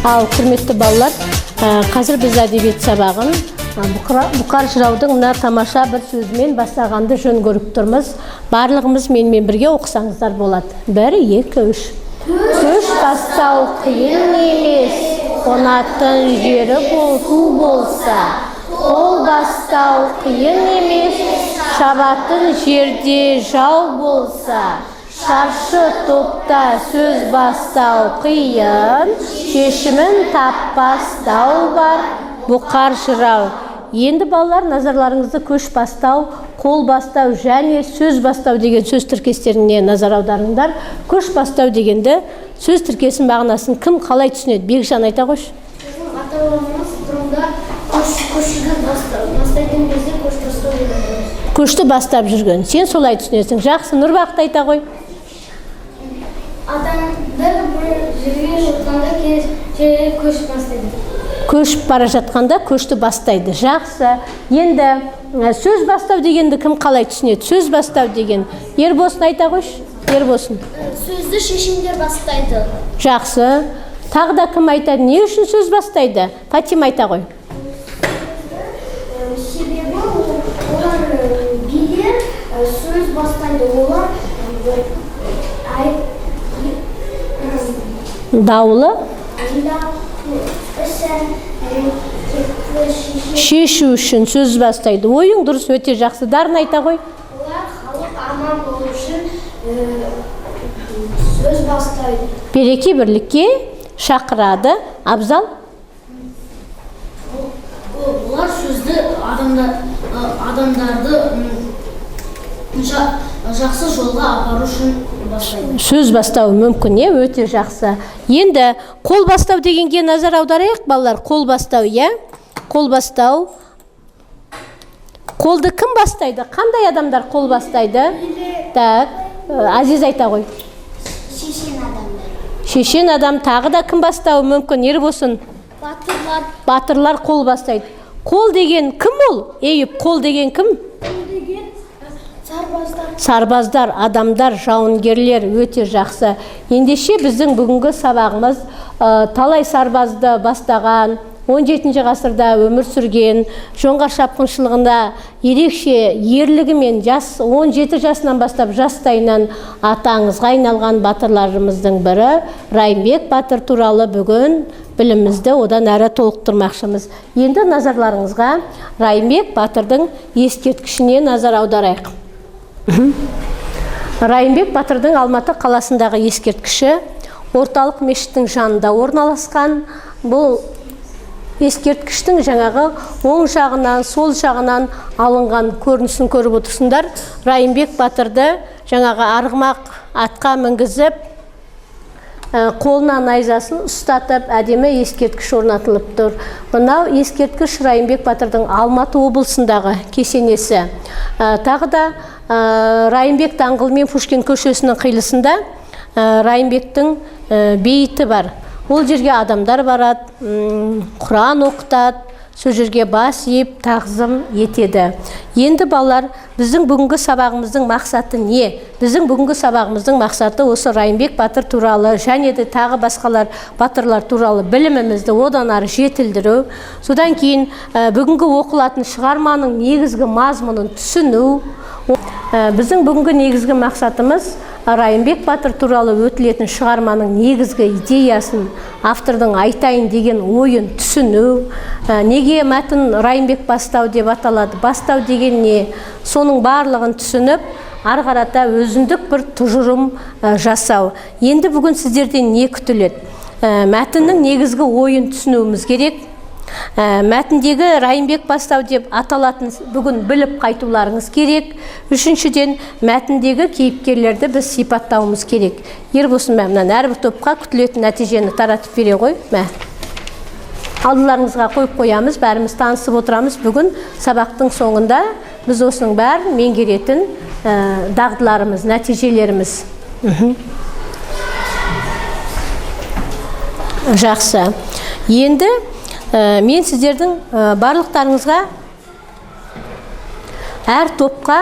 Ал құрметті балалар, қазір біз әдебиет сабағын Бұқар жыраудың мына тамаша бір сөзімен бастағанды жөн көріп тұрмыз. Барлығымыз менімен бірге оқысаңыздар болады. 1, 2, 3. Көш бастау қиын емес, қонатын жері болса. Қол бастау қиын емес, шабатын жерде жау болса. Шаршы топта сөз бастау қиын, шешімін таппастау бар. Бұқар жырау. Енді балалар, назарларыңызды көш бастау, қол бастау және сөз бастау деген сөз тіркестеріне назар аударыңдар. Көш бастау дегенді сөз тіркесін мағынасын кім қалай түсінеді? Бекжан айта қойшы. Ата-бабамыз бұрында көшті бастайтын кезде көш бастау деген. Көшті бастап жүрген. Сен солай түсінесің. Жақсы, Нұрбақты айта қой. Адамдар бір жерге жатқанда жерге көш бастайды. Көшіп бара жатқанда көшті бастайды. Жақсы. Енді сөз бастау дегенді кім қалай түсінеді? Сөз бастау деген. Ербосын айта қойшы. Ербосын. Сөзді шешендер бастайды. Жақсы. Тағы да кім айтады? Не үшін сөз бастайды? Фатима айта қой. Себебі олар билер сөз бастайды. Олар даулы шешу үшін сөз бастайды. Ойың дұрыс, өте жақсы. Дарын айта қой. Олар халық аман болу үшін сөз бастайды. Береке бірлікке шақырады. Абзал? Олар сөзді адамдарды жақсы жолға апару үшін бастайды. Сөз бастау мүмкін, өте жақсы. Енді қол бастау дегенге назар аударайық, балалар. Қол бастау, Қол бастау. Қолды кім бастайды? Қандай адамдар қол бастайды? Так, Азиз айта қой. Шешен адамдар. Шешен адам. Тағы да кім бастауы мүмкін? Ербосын. Батырлар. Батырлар қол бастайды. Қол деген кім ол? Eyüp, қол деген кім? Сарбаздар, адамдар, жауынгерлер. Өте жақсы. Ендеше біздің бүгінгі сабағымыз талай сарбазды бастаған, 17 ғасырда өмір сүрген, жоңғар шапқыншылығында ерекше ерлігімен 17 жасынан бастап жастайынан аты аңызға айналған батырларымыздың бірі Райымбек батыр туралы бүгін білімімізді одан әрі толықтырмақшымыз. Енді назарларыңызға Райымбек батырдың ескерткішіне назар аударайық. Райымбек батырдың Алматы қаласындағы ескерткіші орталық мешіттің жанында орналасқан. Бұл ескерткіштің жаңағы оң жағынан, сол жағынан алынған көрінісін көріп отырсыңдар. Райымбек батырды жаңағы арғымақ атқа мінгізіп, қолына найзасын ұстатып, әдемі ескерткіш орнатылып тұр. Мынау ескерткіш Райымбек батырдың Алматы облысындағы кесенесі. Тағы да Райымбек даңғылы мен Пушкин көшесінің қиылысында Райымбектің бейіті бар. Ол жерге адамдар барады, Құран оқытады, сол жерге бас иіп, тағзым етеді. Енді балалар, біздің бүгінгі сабағымыздың мақсаты не? Біздің бүгінгі сабағымыздың мақсаты осы Райымбек батыр туралы және де тағы басқалар батырлар туралы білімімізді одан ары жетілдіру. Содан кейін бүгінгі оқылатын шығарманың негізгі мазмұнын түсіну. Біздің бүгінгі негізгі мақсатымыз Райымбек батыр туралы өтілетін шығарманың негізгі идеясын, автордың айтайын деген ойын түсіну. Неге мәтін Райымбек бастау деп аталады? Бастау деген не? Соның барлығын түсініп, ары қарата өзіндік бір тұжырым жасау. Енді бүгін сіздерден не күтіледі? Мәтіннің негізгі ойын түсінуіміз керек. Мәтіндегі Райымбек бастау деп аталатын бүгін біліп қайтуларыңыз керек. Үшіншіден, мәтіндегі кейіпкерлерді біз сипаттауымыз керек. Ербосын мәмнан әрбір топқа күтілетін нәтижені таратып бере ғой. Алдыларыңызға қойып қоямыз, бәріміз танысып отырамыз. Бүгін сабақтың соңында біз осының бәрін меңгеретін дағдыларымыз, нәтижелеріміз. Жақсы. Енді мен сіздердің барлықтарыңызға әр топқа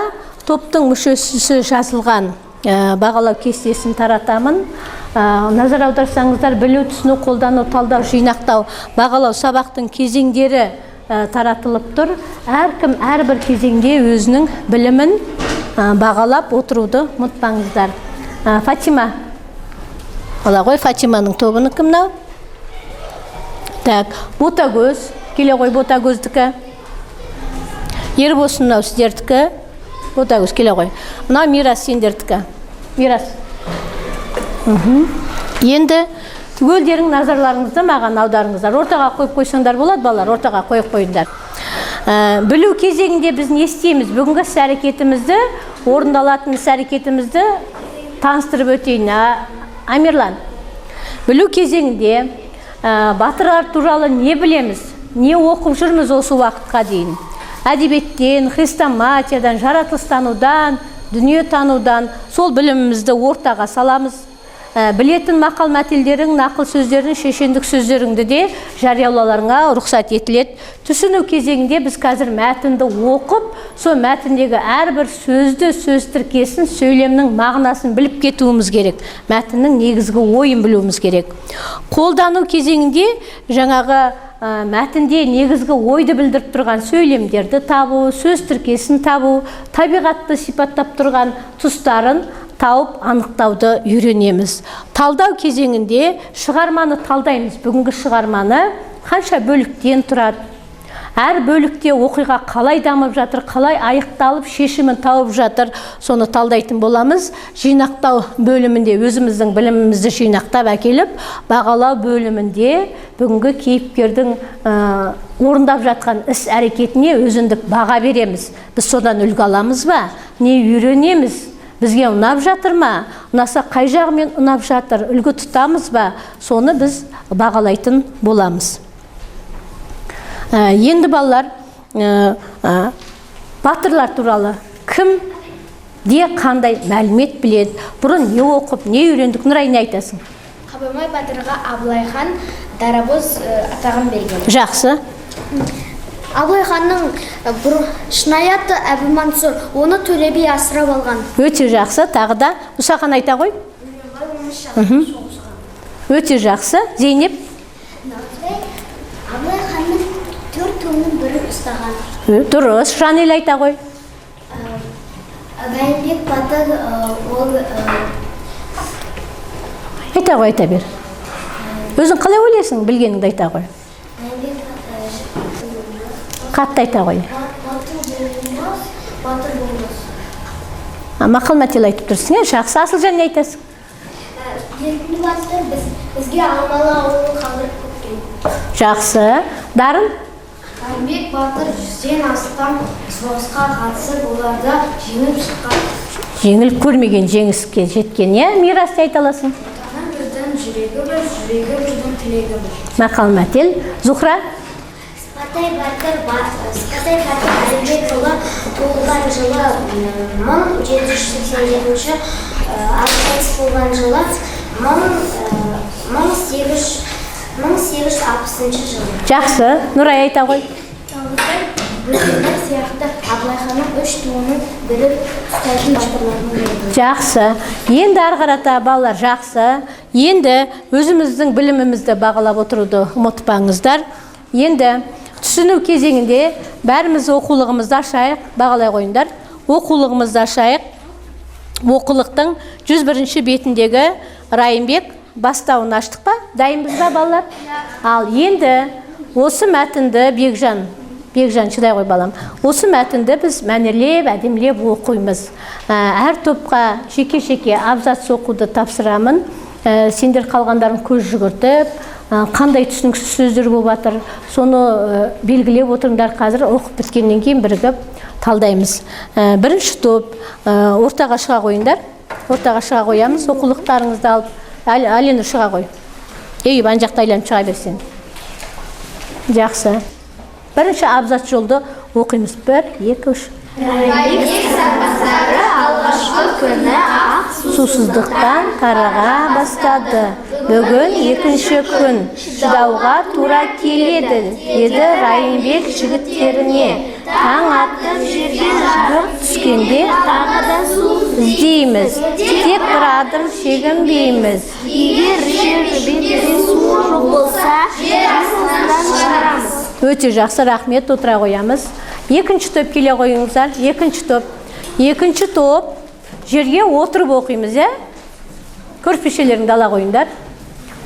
топтың мүшесі жазылған бағалау кестесін таратамын. Назар аударсаңыздар, білу, түсіну, қолдану, талдау, жинақтау, бағалау сабақтың кезеңдері таратылып тұр. Әркім әрбір кезеңде өзінің білімін бағалап отыруды ұмытпаңыздар. Фатима. Ола ғой, Фатиманың тобыны кімнау? Так, Ботагөз. Келе ғой, Ботагөздікі. Ербосын мынау сіздердікі. Ботагөз, келе ғой. Мынау Мирас сендердікі. Мирас. Енді түгелдерің назарларыңызды маған аударыңыздар. Ортаға қойып қойсаңдар болады, балалар, ортаға қойып қойыңдар. Білу кезеңінде біз не істейміз? Бүгінгі іс әрекетімізді, орындалатын іс әрекетімізді таныстырып өтейін. Амирлан, білу кезеңінде батырлар туралы не білеміз? Не оқып жүрміз осы уақытқа дейін? Әдебиеттен, хрестоматиядан, жаратылыстанудан, дүниетанудан сол білімімізді ортаға саламыз. Білетін мақал мәтелдерің, нақыл сөздерің, шешендік сөздеріңді де жариялауларыңа рұқсат етіледі. Түсіну кезеңінде біз қазір мәтінді оқып, сол мәтіндегі әрбір сөзді, сөз тіркесін, сөйлемнің мағынасын біліп кетуіміз керек. Мәтіннің негізгі ойын білуіміз керек. Қолдану кезеңінде жаңағы мәтінде негізгі ойды білдіріп тұрған сөйлемдерді табу, сөз тіркесін табу, табиғатты сипаттап тұрған тұстарын тауып анықтауды үйренеміз. Талдау кезеңінде шығарманы талдаймыз. Бүгінгі шығарманы қанша бөліктен тұрады? Әр бөлікте оқиға қалай дамып жатыр, қалай аяқталып, шешімін тауып жатыр, соны талдайтын боламыз. Жинақтау бөлімінде өзіміздің білімімізді жинақтап әкеліп, бағалау бөлімінде бүгінгі кейіпкердің орындап жатқан іс әрекетіне өзіндік баға береміз. Біз содан үлгі аламыз ба? Не үйренеміз? Бізге ұнап жатыр ма? Ұнаса қай жағымен ұнап жатыр? Үлгі тұтамыз ба? Соны біз бағалайтын боламыз. Енді балалар, батырлар туралы кім де қандай мәлімет біледі? Бұрын не оқып, не үйрендік? Нұрай, не айтасың? Қабанбай батырға Абылай хан дарабоз атағын берген. Жақсы. Абылай ханның шынайы аты Әбілмансұр, оны Төле би асырап алған. Өте жақсы. Тағы да Мұсахан айта ғой. Өте жақсы. Зейнеп? Абылай ханның 4 ұлының бірін ұстаған. Дұрыс. Жанел айта ғой. Райымбек батыр ол айта ғой, айта бер. Өзің қалай ойлайсың? Білгеніңді айта ғой. Қатты айта ғой. Батыр болмас. Мақал мәтел айтып тұрсың, жақсы. Асылжан, не айтасың? Еркінді батыр бізге Алмалы ауылын қалдырып кеткен. Жақсы. Дарын? Райымбек батыр 100-ден астам соғысқа қатысып, оларда жеңіп шыққан. Жеңіліп көрмеген жеңіске жеткен, не? Мирас, айта аласың? Отаны бірдің жүрегі бір, жүрегі бірдің тілегі бір. Мақал мәтел. Зухра? Спатай батыр Әлібек жылы туылған жылы 1787 қайтыс болған жылы 1860 жылы. Жақсы. Нұрай, айта ғой. Бөкенбай сияқты Абылай ханның 3 туының бірі ұстайтын батырлардың бірі. Жақсы. Енді ары қарата балалар, жақсы. Енді өзіміздің білімімізді бағалап отыруды ұмытпаңыздар. Енді түсіну кезеңінде бәріміз оқулығымызды ашайық, бағалай қойыңдар. Оқулығымызды ашайық. Оқулықтың 101-ші бетіндегі Райымбек бастауын аштық па? Дайынбыз ба, балалар? Ал енді осы мәтінді Бекжан, шыдай ғой балам. Осы мәтінді біз мәнерлеп, әдемілеп оқимыз. Әр топқа жеке-жеке абзац оқуды тапсырамын. Сендер қалғандарын көз жүгіртіп, қандай түсініксіз сөздер болып жатыр, соны белгілеп отырыңдар. Қазір оқып біткеннен кейін бірігіп талдаймыз. Бірінші топ ортаға шыға қойыңдар. Ортаға шыға қоямыз. Оқулықтарыңызды алып, Алена шыға қой. Ан жақта айланып шыға берсен. Жақсы. Бірінші абзац жолды оқимыз. 1, 2, 3. Райымбек сарбаздары алғашқы күні ақ сусыздықтан қарыға бастады. Бүгін екінші күн шыдауға тура келеді, деді Райымбек жігіттеріне. Таң атып жерге жарық түскенде тағы да су іздейміз, тек бір адым шегінбейміз. Егер жер бетінде су жоқ болса, жер астынан шығарамыз. Өте жақсы, рахмет, отыра қоямыз. Екінші топ келе қойыңыздар. Екінші топ жерге отырып оқимыз, көрпешелеріңді ала қойыңдар.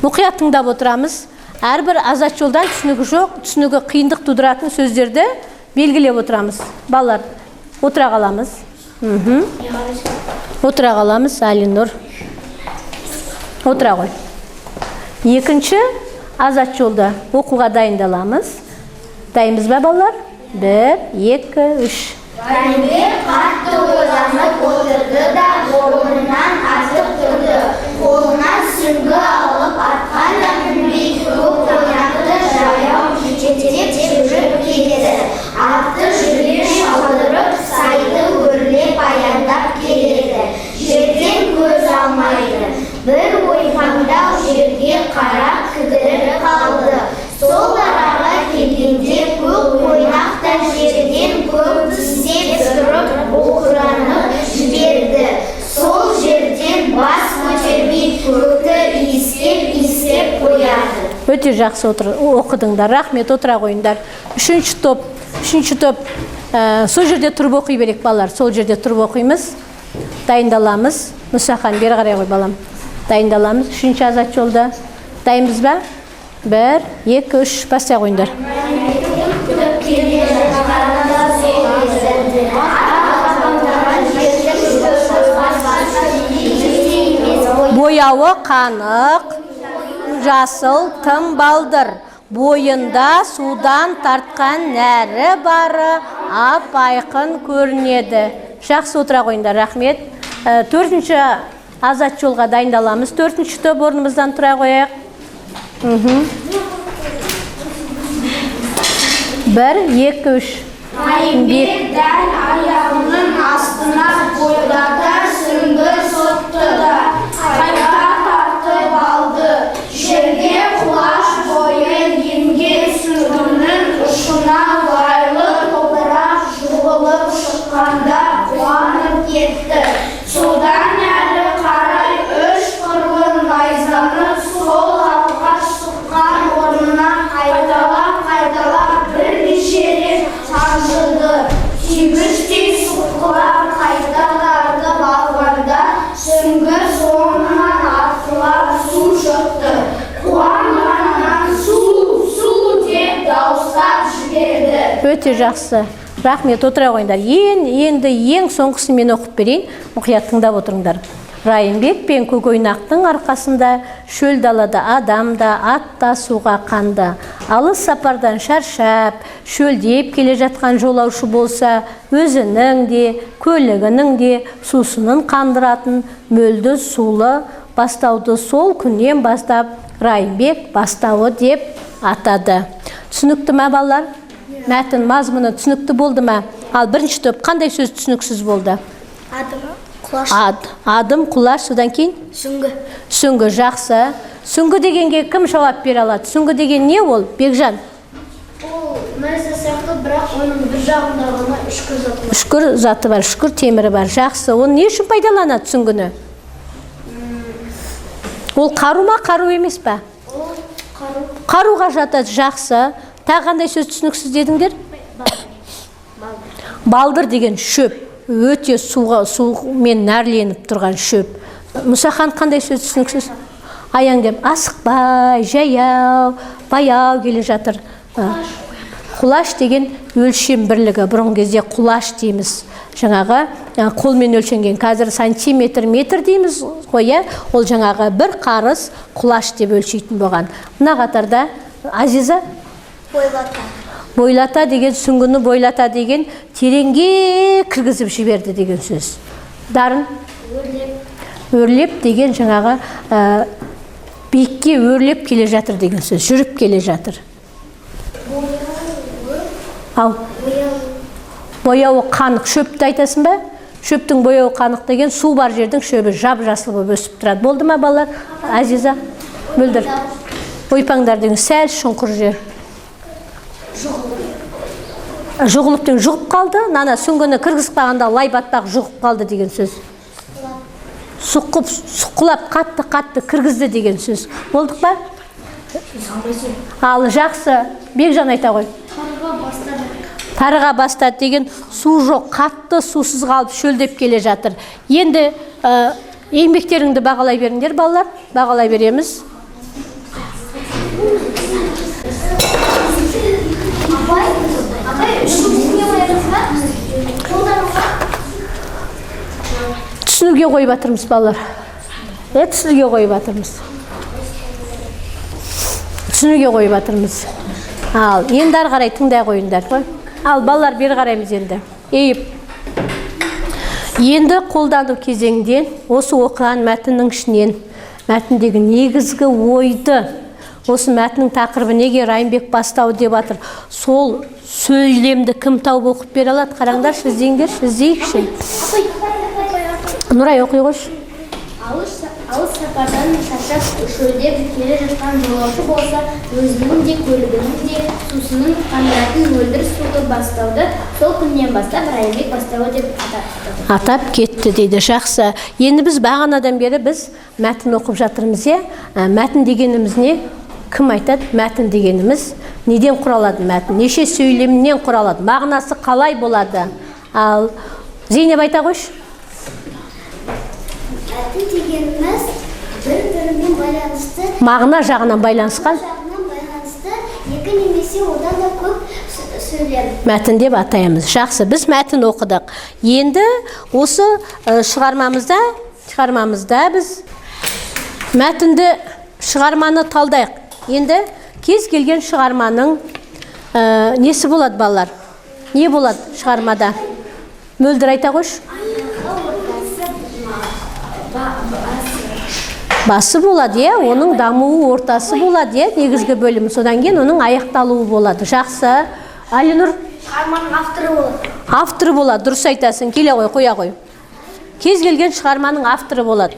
Мұқият тыңдап отырамыз. Әрбір азат жолдан түсінігі жоқ, түсінігі қиындық тудыратын сөздерді белгілеп отырамыз. Балалар, отыра қаламыз. Отыра қаламыз, Алинұр. Отыра қой. Екінші азат жолда оқуға дайындаламыз. Дайынбыз ба, балалар? 1, 2, 3. Райымбек қатты ойланып отырды да орнынан атып тұрды. Қолына сүңгі алып атқан да мінбей көк қояқты жаяу жетелеп жүріп келеді. Атты жүре шалдырып, сайды өрлеп аяндап келеді. Жерден көз алмайды. Бір ойпаңдау жерге қарап кідіріп қалды. Сол араға келгенде көк ойнақта жерден көк тістеп тұрып оқыранып жіберді. Сол жерден бас көтермей көкті иіскеп қояды. Өте жақсы оқыдыңдар, рахмет, отыра қойыңдар. Үшінші топ, сол жерде тұрып оқи берек балалар, сол жерде тұрып оқимыз. Дайындаламыз. Мұсахан, бері қарай қой балам. Дайындаламыз. Үшінші азат жолда. Дайынбыз ба? 1, 2, 3, бастай қойыңдар. Бояуы қанық, жасыл тым балдыр. Бойында судан тартқан нәрі бары ап-айқын көрінеді. Жақсы, отыра қойыңдар, рахмет. Төртінші азат жолға дайындаламыз. Төртінші топ орнымыздан тұра қояйық. 1, 2, 3. Райымбек дәл аяғының астына бойлата сүңгі соқты да қайта тартып алды. Жерге құлаш бойы енген сүңгінің ұшына лайлы топырақ жуылып шыққанда қуанып кетті. Содан әрі қарай 3 қырлы найзаны сол алғаш сұққан орнына қайталап бірнеше рет шаншыды. Түйгіштей сұққылар қайта тартып алғанда сүңгі соңынан атқылап су шықты. Қуанғаннан су деп дауыстап жіберді. Өте жақсы. Рахмет, отыра қойыңдар. Енді ең соңғысын мен оқып берейін. Мұқият тыңдап отырыңдар. Райымбек пен көкойнақтың арқасында шөл далада адам да, ат та суға қанды. Алыс сапардан шаршап, шөлдеп келе жатқан жолаушы болса, өзінің де, көлігінің де сусынын қандыратын мөлді сулы бастауды сол күннен бастап Райымбек бастауы деп атады. Түсінікті ме, балалар? Мәтін мазмұны түсінікті болды ма? Ал бірінші топ қандай сөз түсініксіз болды? Адым, құлаш, содан кейін? Сүңгі, жақсы. Сүңгі дегенге кім жауап бере алады? Сүңгі деген не ол, Бекжан? Ол найза сияқты, бірақ оның бір жағында ғана үшкір заты бар. Үшкір заты бар, үшкір темірі бар. Жақсы. Ол не үшін пайдаланады сүңгіні? Ол қару ма, қару емес па? Ол қару. Қаруға жатады, жақсы. Тағандай сөз түсініксіз дедіңдер? Балдыр деген шөп. Өте сумен нәрленіп тұрған шөп. Мұсахан қандай сөз түсініксіз? Аяң деп, асықпай, жаяу, баяу келе жатыр. Құлаш деген өлшем бірлігі. Бұрынғы кезде құлаш дейміз. Жаңағы қолмен өлшенген. Қазір сантиметр, метр дейміз қойя. Ол жаңағы бір қарыс құлаш деп өлшейтін болған. Мына қатарда Азиза? Бойлата деген, сүңгіні бойлата деген, тереңге кіргізіп жіберді деген сөз. Дарын? Өрлеп деген жаңағы биікке өрлеп келе жатыр деген сөз. Жүріп келе жатыр. Ал? Бояуы қанық. Шөпті айтасың ба? Шөптің бояуы қанық деген су бар жердің шөбі жап-жасыл болып өсіп тұрады. Болды ма, балалар? Азиза? Мөлдір. Ойпаңдар деген сәл шұңқыр жер. Жұғылыптың жұғып қалды, нана сүңгіні кіргізіп қалғанда лай батпақ жұғып қалды деген сөз. сұққылап қатты кіргізді деген сөз. Болдық па? Ал жақсы, Бекжан айта ғой. Тарыға бастады деген су жоқ, қатты сусыз қалып шөлдеп келе жатыр. Енді еңбектеріңді бағалай беріңдер, балалар. Бағалай береміз. Түсінуге қойып жатырмыз, балалар. Түсінуге қойып жатырмыз. Түсінуге қойып жатырмыз. Ал, енді ары қарай тыңдай қойыңдар ғой. Ал, балалар, бері қараймыз енді. Енді қолдану кезеңде осы оқыған мәтіннің ішінен, мәтіндегі негізгі ойды, осы мәтіннің тақырыбы неге Райымбек бастау деп жатыр. Сол сөйлемді кім тауып оқып бере алады? Қараңдаршы, іздеңдерші, іздейікші. Нұрай, оқи қойшы. Алыс сапардан шаршап шөлдеп келе жатқан жолаушы болса, өзінің де көлігінің де сусынын қандыратын мөлдір суды бастауды сол күннен бастап Райымбек бастауы деп атап кетті дейді. Жақсы. Енді біз бағанадан бері біз мәтін оқып жатырмыз, мәтін дегеніміз не? Кім айтады? Мәтін дегеніміз неден құралады мәтін? Неше сөйлемнен құралады? Мағынасы қалай болады? Ал Зейнеп айта қойшы. Мәтін дегеніміз бір-бірімен байланысты, мағына жағынан байланысқан, екі немесе одан да көп сөйлем. Мәтін деп атаймыз. Жақсы, біз мәтін оқыдық. Енді осы шығармамызда біз мәтінді шығарманы талдайық. Енді кез келген шығарманың несі болады, балалар? Не болады шығармада? Мөлдір айта қойшы. Басы болады, оның дамуы ортасы болады, негізгі бөлімі. Содан кейін оның аяқталуы болады. Жақсы. Алинұр? Шығарманың авторы болады. Авторы болады, дұрыс айтасың. Келе ғой, қоя ғой. Кез келген шығарманың авторы болады.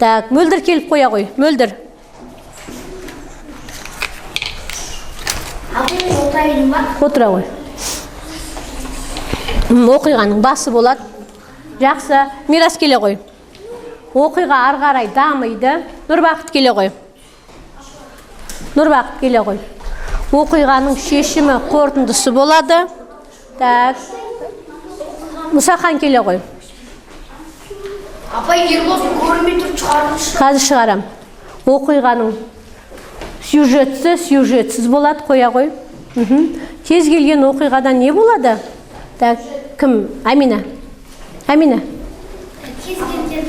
Так, Мөлдір келіп қоя ғой. Мөлдір. Отыра ғой. Оқиғаның басы болады. Жақсы. Мирас келе ғой. Оқиға ары қарай дамиды. Нұрбақыт келе ғой. Нұрбақыт келе ғой. Оқиғаның шешімі, қорытындысы болады. Так. Мұсахан келе ғой. Апай, Ерлов көрінбей тұр, шығармыш. Қазір шығарам. Оқиғаның сюжетсіз болады, қоя ғой. Кез келген оқиғадан не болады? Так, кім? Амина. Амина. Кез келген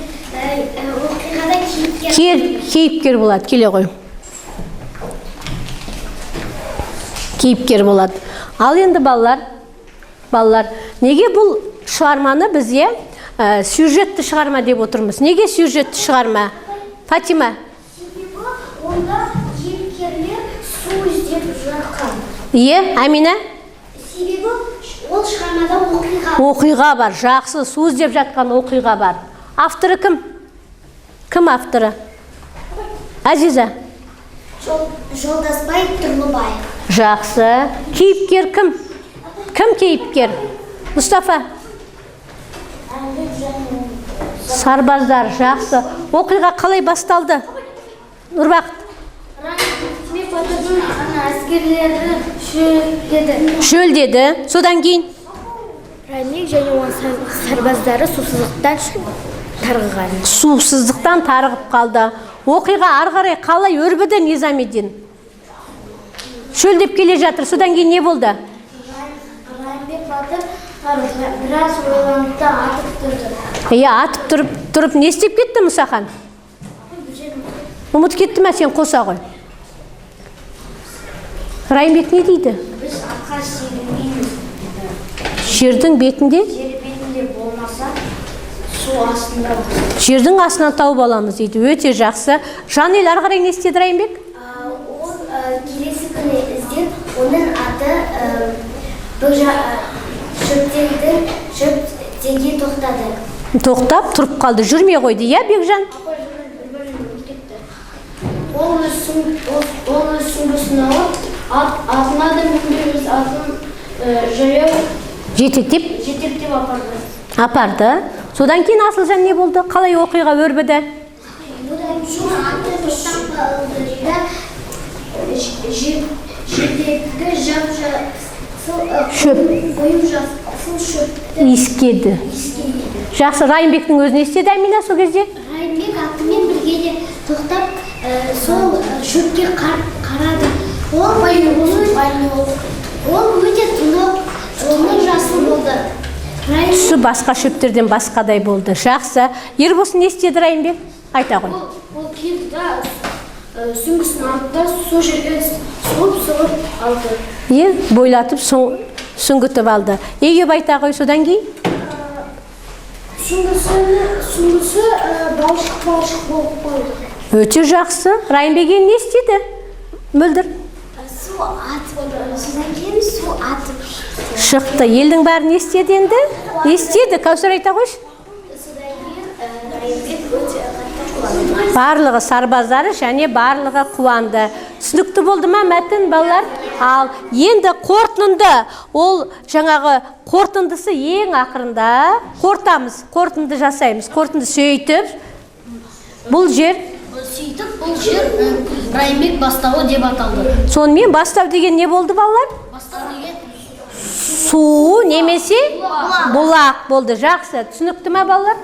оқиғада кейіпкер болады, келе ғой. Кейіпкер болады. Ал енді балалар, неге бұл шығарманы біз сюжетті шығарма деп отырмыз? Неге сюжетті шығарма? Фатима? Онда кейіпкерлер су іздеп жатқан. Амина? Себебі ол шығармада оқиға бар. Жақсы, су іздеп жатқан оқиға бар. Авторы кім? Кім авторы? Азиза? Жолдасбай Тұрлыбаев. Жақсы. Кейіпкер кім? Кім кейіпкер? Мұстафа? Сарбаздар. Жақсы. Оқиға қалай басталды? Нұрбақыт? Әскерлері шөлдеді. Содан кейін? Райымбек және оның сарбаздары сусыздықтан тарығып қалды. Оқиға ары қарай қалай өрбіді Низамеддин? Шөлдеп келе жатыр. Содан кейін не болды? Райымбек батыр біраз ойланды, атып тұрды. Атып тұрып не істеп кетті Мұсахан? Ұмыт кетті ме, сен қоса ғой. Райымбек не дейді? Біз атқа сүйренбейміз. Жердің бетінде? Жер бетінде болмаса, су астында. Жердің астынан тауып аламыз дейді. Өте жақсы. Жанел, ары қарай не істеді Райымбек? Ол келесі күні іздеп, оның аты шөптеге тоқтады. Тоқтап, тұрып қалды. Жүрмей қойды, Бекжан? Ол өз сүңгісін алып, атына да мүмкіндеріміз атын жаяу жетектеп апарды. Содан кейін Асылжан не болды? Қалай оқиға өрбіді? Иіскеді. Жақсы, Райымбектің өзі не істеді Әмина сол кезде? Райымбек атымен бірге де тоқтап, сол шөпке қарады. Ол өте тұнық, оның жасыл болды. Түсі басқа шөптерден басқадай болды. Жақсы. Ербосын не істеді Райымбек? Айта ғой. Ол келді да, сүңгісін алды да, сол жерге сұғып алды. Бойлатып сүңгітіп алды. Егеп айта ғой содан кейін? Сүңгісі балшық болып қойды. Өте жақсы. Райымбек не істеді? Мөлдір. Су атып, содан кейін су атып шықты. Елдің бәрі не істеді енді? Не істеді? Кәусар айта қойшы. Содан кейін Райымбек өте қатты қуанды. Барлығы сарбаздары және барлығы қуанды. Түсінікті болды ма мәтін балалар? Ал енді қорытынды, ол жаңағы қорытындысы ең ақырында қортамыз, қорытынды жасаймыз. Қорытынды сөйтіп, бұл жер Райымбек бастауы деп аталды. Сонымен бастау деген не болды балалар? Бастау деген Су немесе бұлақ болды. Жақсы. Түсінікті ма балалар?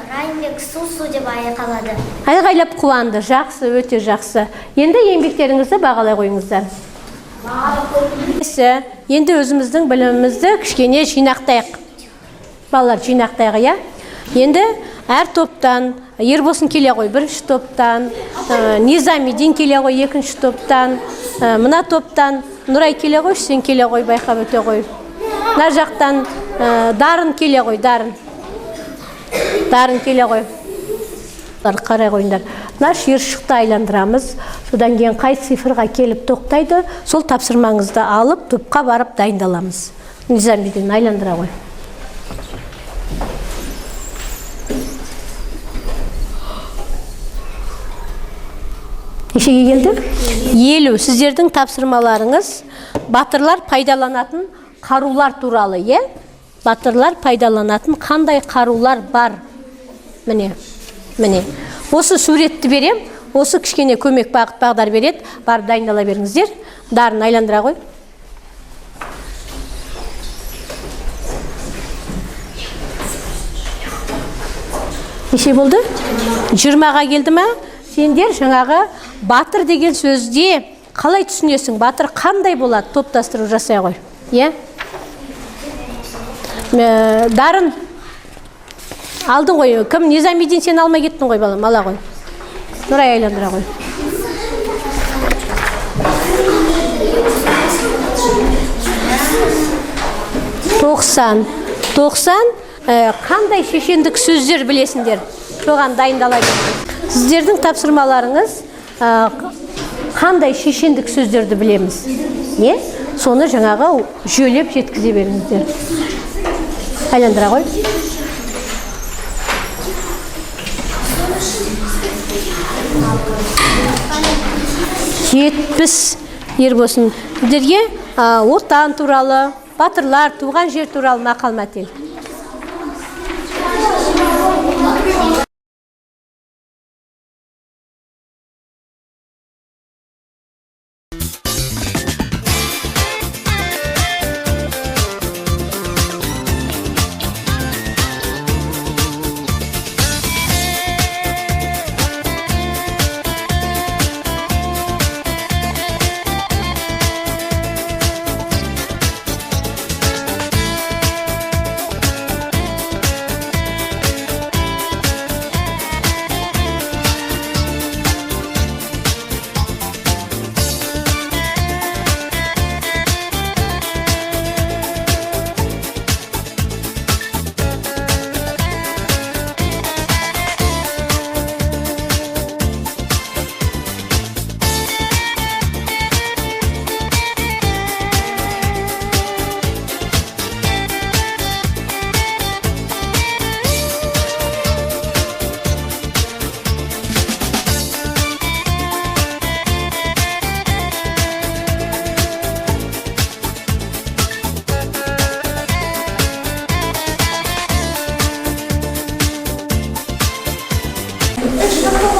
Райымбек су деп айқайлады. Айғайлап қуанды. Жақсы, өте жақсы. Енді еңбектеріңізді бағалай қойыңыздар. Енді өзіміздің білімімізді кішкене жинақтайық. Балалар жинақтайық, иә? Енді әр топтан Ербосын келе ғой бірінші топтан, Низамидин келе ғой екінші топтан, мына топтан Нұрай келе ғой, сен келе ғой, байқап өте ғой. Мына жақтан Дарын келе ғой, Дарын келе ғой. Қарай қойыңдар. Мына шиыршықты айландырамыз. Содан кейін қай цифрға келіп тоқтайды, сол тапсырмаңызды алып, топқа барып дайындаламыз. Низамидин айландыра ғой. Нешеге келдік? 50. Сіздердің тапсырмаларыңыз батырлар пайдаланатын қарулар туралы, е? Батырлар пайдаланатын қандай қарулар бар? Міне. Осы суретті берем, осы кішкене көмек бағыт-бағдар береді. Барып дайындала беріңіздер. Дарын айландыра ғой. Неше болды? 20-ға келді ма? Сендер жаңағы батыр деген сөзде қалай түсінесің? Батыр қандай болады? Топтастыру жасай ғой. Е? Дарын алдың ғой. Кім? Низамидин сен алмай кеттің ғой балам. Ала ғой. Нұрай айландыра ғой. Тоқсан. Қандай шешендік сөздер білесіңдер? Соған дайындала беріңіздер. Сіздердің тапсырмаларыңыз қандай шешендік сөздерді білеміз? Не? Соны жаңағы жүйелеп жеткізе беріңіздер. Айландыра ғой. 70 Ербосын. Сіздерге отан туралы, батырлар, туған жер туралы мақал мәтел.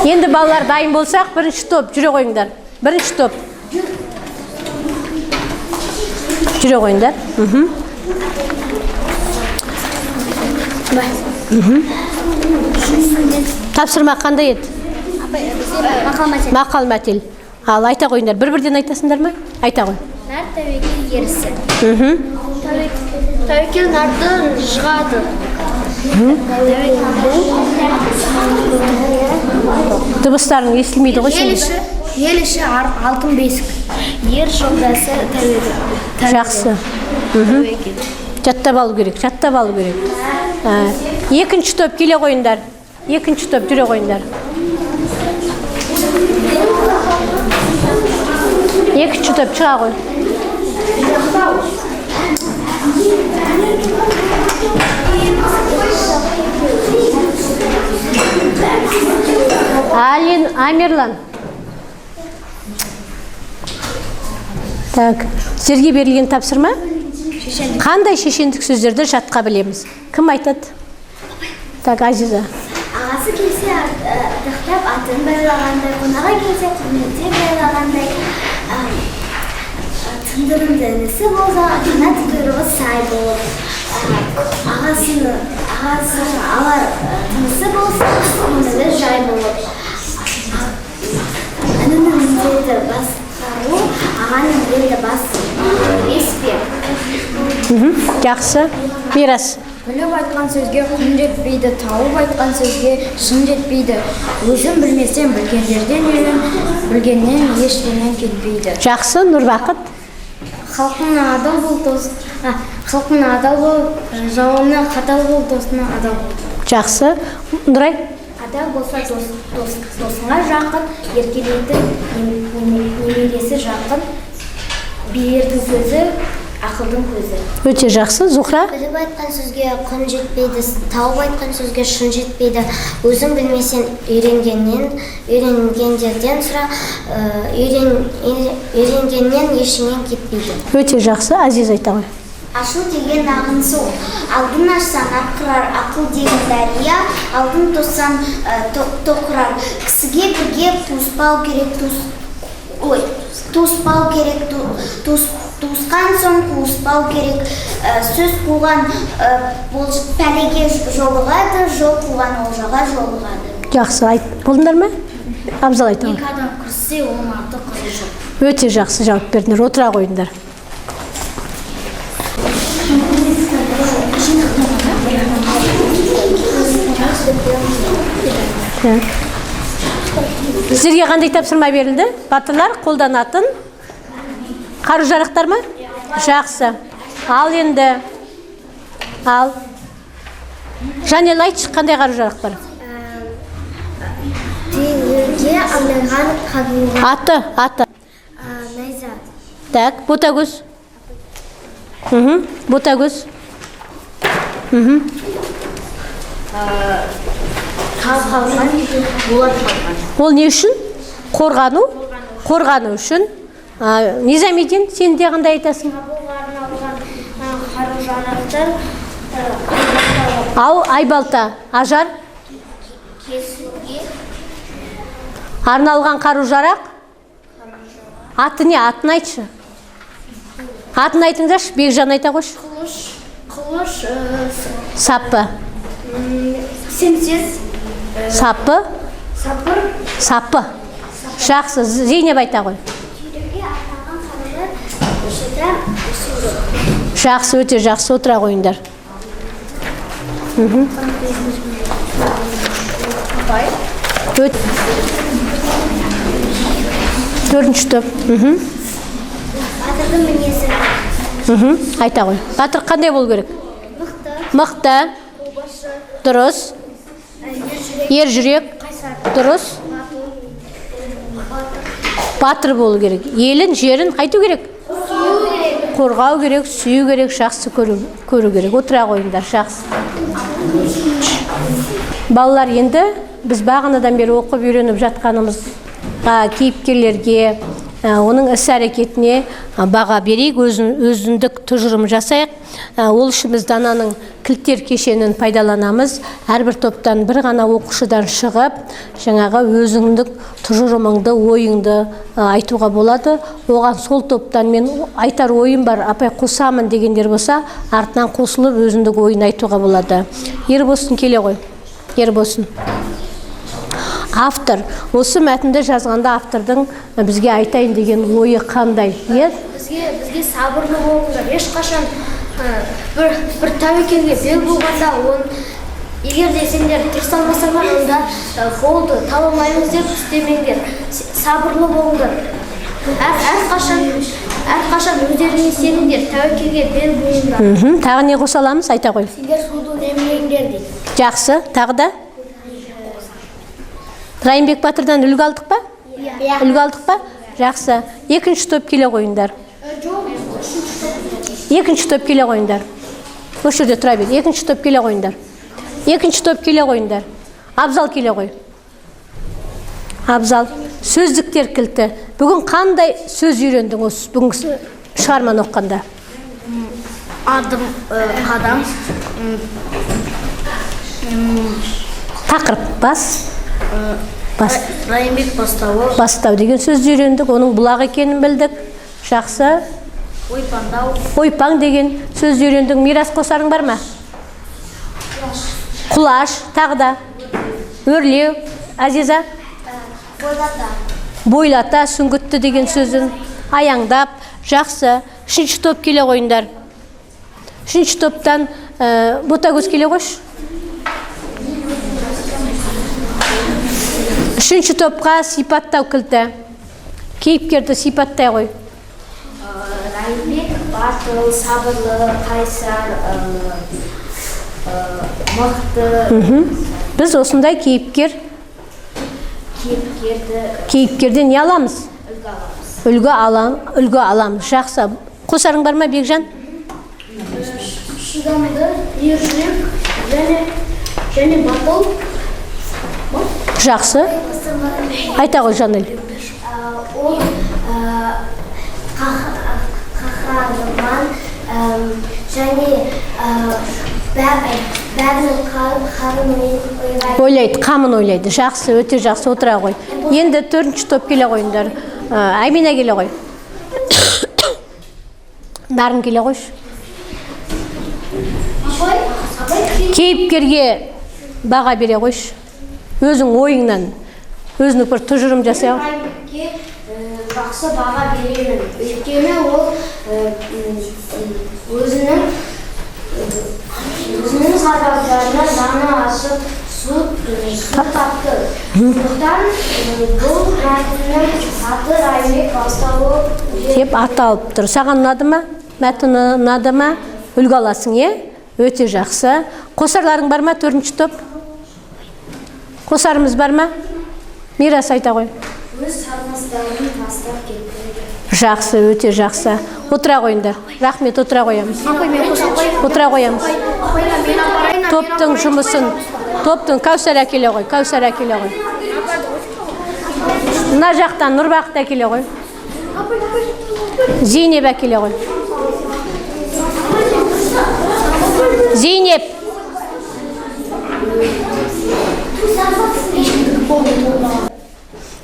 Енді балалар дайын болсақ, бірінші топ жүре қойыңдар. Бірінші топ. Жүре қойыңдар. Тапсырма қандай еді? Мақал мәтел. Ал айта қойыңдар. Бір-бірден айтасыңдар ма? Айта қой. Нар тәуекел ерісі. Тәуекел нарды жығады. Дыбыстарың естілмейді ғой сен. Ел іші алтын бесік. Ер жолдасы тәуекел. Жақсы. Жаттап алу керек, жаттап алу керек. Екінші топ келе қойыңдар. Екінші топ жүре қойыңдар. Екінші топ шыға қой. Амерлан. Так, сіздерге берілген тапсырма? Қандай шешендік сөздерді жатқа білеміз? Кім айтады? Так, Азиза. Ағасы келсе аттықтап атын байлағандай, қонаға келсе құрметте байлағандай, тындырымды інісі болса, қанат құйрығы сай болып, ағасы алар тынысы болса, көңілі жай болып, інінің міндеті басқару, ағаның міндеті еспе. Жақсы. Мирас. Біліп айтқан сөзге құн жетпейді, тауып айтқан сөзге шын жетпейді. Өзім білмесем білгендерден үйрен, білгеннен ештеңе кетпейді. Жақсы, Нұрбақыт. Халқың адал бол, жауына қатал бол, досына адал бол. Жақсы. Нұрай. Адал болса досыңа жақын, еркелейтін немересі жақын, берердің сөзі ақылдың көзі. Өте жақсы. Зухра. Біліп айтқан сөзге құн жетпейді, тауып айтқан сөзге шын жетпейді. Өзің білмесен үйренгендерден сұра, үйренгеннен ештеңе кетпейді. Өте жақсы. Азиз айта ғой. Ашу деген ағын су, алдын ашсан ақырар, ақыл деген дария, алдын тоссаң тоқырар. Кісіге бірге туыспау керек, туысқан соң қуыспау керек. Сөз қуған пәлеге жолығады, жол қуған олжаға жолығады. Жақсы. Айт. Болдыңдар ма? Абзал айта ғой. Екі адам кірсе, оның артық қызы жоқ. Өте жақсы жауап бердіңдер. Отыра қойыңдар. Сіздерге қандай тапсырма берілді? Батырлар қолданатын қару-жарақтар ма? Жақсы. Ал енді. Ал. Жанел айтшы, қандай қару-жарақ бар? Түйеге арналған қару. Аты. Найза. Так, ботагөз. Ботагөз. Ол не үшін? Қорғану үшін. Низамедин, сен де қандай айтасың? Қару-жарақтар Ау, айбалта, ажар? кесуге Арналған қару-жарақ? Аты не? Атын айтшы. Атын айтыңдаршы, Бекжан айта қойшы. қылыш, Сапы. семсез, Сапы. сапыр, Сапы. Жақсы, Зейнеп айта қой. түйреге арналған қару-жарақ, ішіді үсілді. Жақсы, өте жақсы. Отыра қойыңдар. Төртінші топ. Батырдың мінезі. Айта қой. Батыр қандай болу керек? Мықты. Дұрыс. Ер жүрек. Дұрыс. Батыр болу керек. Елін, жерін қайту керек? Қорғау керек, сүю керек, жақсы көру керек. Отыра қойыңдар, жақсы. Балалар, енді біз бағанадан бері оқып үйреніп жатқанымызға, кейіпкерлерге, оның іс-әрекетіне баға берейік, өзіндік тұжырым жасайық. Ол үшін біз дананың кілттер кешенін пайдаланамыз. Әрбір топтан бір ғана оқушыдан шығып, жаңағы өзіңдік тұжырымыңды, ойыңды айтуға болады. Оған сол топтан мен айтар ойым бар, апай қосамын дегендер болса, артынан қосылып өзіндік ойын айтуға болады. Ербосын келе ғой. Ербосын. Автор. Осы мәтінді жазғанда автордың бізге айтайын деген ойы қандай? Бізге сабырлы болыңыздар. Ешқашан бір тәуекелге бел болғанда, егер де сендер тырысалмасаңдар, онда болды, таба алмаймыз деп істемеңдер. Сабырлы болыңдар. Әрқашан өздеріңе сеніңдер, тәуекелге бел болыңдар. Тағы не қоса аламыз? Айта ғой. Сендер суды үнемдеңдер дейді. Жақсы. Тағы да? Райымбек Батырдан үлгі алдық па? Үлгі алдық па? Жақсы. Екінші топ келе қойындар. Екінші топ келе қойындар. Осы жерде тұра бер. Екінші топ келе қойындар. Екінші топ келе қойындар. Абзал келе қой. Абзал. Сөздіктер кілті. Бүгін қандай сөз үйрендің осы бүгін шығарманы оққанда? Адым, қадам. Тақырып бас. Райымбек бастауы. Бастау деген сөзді үйрендік. Оның бұлақ екенін білдік. Жақсы. Ойпаңдау. Ойпаң деген сөзді үйрендік. Мирас қосарың бар ма? Құлаш. Тағы да. Өрлеу. Азиза? Бойлата. Сүңгітті деген сөзін аяңдап. Жақсы. Үшінші топ келе қойындар. Үшінші топтан Ботагөз келе қойш. Үшінші топқа сипаттау кілті. Кейіпкерді сипаттай қой. Райымбек батыл, сабырлы, қайсар, мықты. Біз осындай кейіпкерден не аламыз? Үлгі аламыз. Жақсы. Қосарың бар ма, Бекжан? Шыдамды, ержүрек және батыл. Жақсы. Айта ғой, Жанел. Ол қаһарман және бәрінің қамын ойлайды, қамын ойлайды. Жақсы, өте жақсы. Отыра ғой. Енді төртінші топ келе қойындар. Аймина келе қой. Нарын келе қойш. Кейіпкерге баға бере қойш. Өзің ойыңнан, өзінің бір тұжырым жасай. Райымбекке жақсы баға беремін. Өйткені ол өзінің сарбаздарына жаны ашып, су тапты. Сондықтан бұл мәтіннің аты Райымбек бастауы деп аталып тұр. Саған ұнады ма? Мәтін ұнады ма? Үлгі аласың, Өте жақсы. Қосарларың бар ма, төртінші топ? Қосарымыз бар ма? Мирас айта ғой. өз сарбаздарын тастап кетті. Жақсы, өте жақсы. Отыра қойыңдар. Рахмет, отыра қоямыз. Отыра қоямыз. Топтың жұмысын, топтың Кәусар әкеле ғой, Кәусар әкеле ғой. Мына жақтан Нұрбақыт әкеле ғой. Зейнеп әкеле ғой. Зейнеп.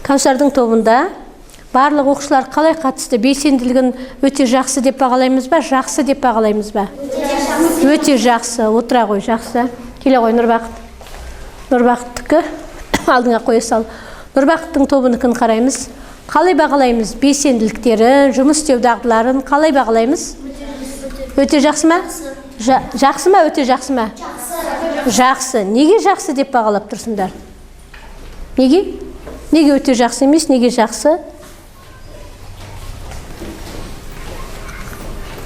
Кәусардың тобында барлық оқушылар қалай қатысты? Белсенділігін өте жақсы деп бағалаймыз ба? Жақсы деп бағалаймыз ба? Өте жақсы. Отыра ғой, жақсы. Келе ғой, Нұрбақыт. Нұрбақыттікі алдыңа қоя сал. Нұрбақыттың тобыныкін қараймыз. Қалай бағалаймыз? Белсенділіктерін, жұмыс істеу дағдыларын қалай бағалаймыз? Өте жақсы ма? Жақсы ма, өте жақсы ма? Жақсы. Неге жақсы деп бағалап тұрсыңдар? Неге? Неге өте жақсы емес, неге жақсы?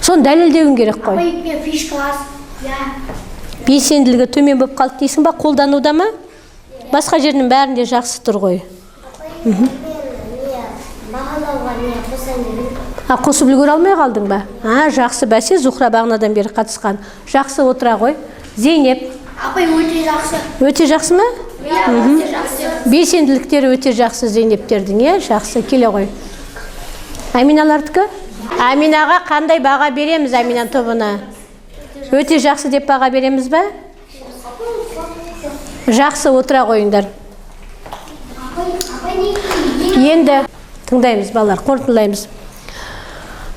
Соны дәлелдеуің керек қой. Белсенділігі төмен болып қалды дейсің ба? Қолдануда ма? Басқа жерінің бәрінде жақсы тұр ғой. Қосып үлгере алмай қалдың ба? Жақсы, бәсе, Зухра бағанадан бері қатысқан. Жақсы, отыра ғой. Зейнеп. Апай, өте жақсы. Өте жақсы ма? Өте жақсы. Белсенділіктері өте жақсы Зейнептердің, жақсы, келе ғой. Аминалардікі? Аминаға қандай баға береміз Аминан тобына? Өте жақсы деп баға береміз бе? Жақсы, отыра қойыңдар. Енді тыңдаймыз балалар, қорытындылаймыз.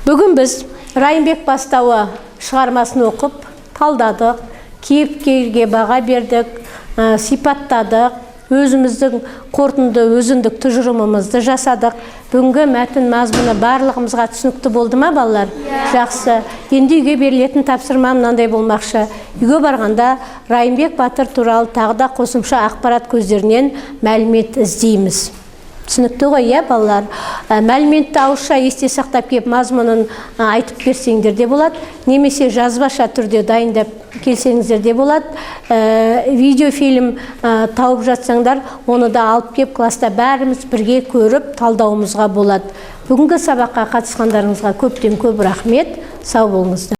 Бүгін біз Райымбек Бастауы шығармасын оқып, талдадық, кейіпкерге баға бердік, сипаттадық, өзіміздің қорытынды өзіндік тұжырымымызды жасадық. Бүгінгі мәтін мазмұны барлығымызға түсінікті болды ма, балалар? Жақсы. Енді үйге берілетін тапсырма мынандай болмақшы. Үйге барғанда Райымбек Батыр туралы тағы да қосымша ақпарат көздерінен мәлімет іздейміз. Түсінікті ғой, иә, балалар? Мәліметті ауызша есте сақтап кеп мазмұнын айтып берсеңдер де болады, немесе жазбаша түрде дайындап келсеңіздер де болады. Видеофильм тауып жатсаңдар, оны да алып кеп класста бәріміз бірге көріп талдауымызға болады. Бүгінгі сабаққа қатысқандарыңызға көптен көп рахмет. Сау болыңыздар.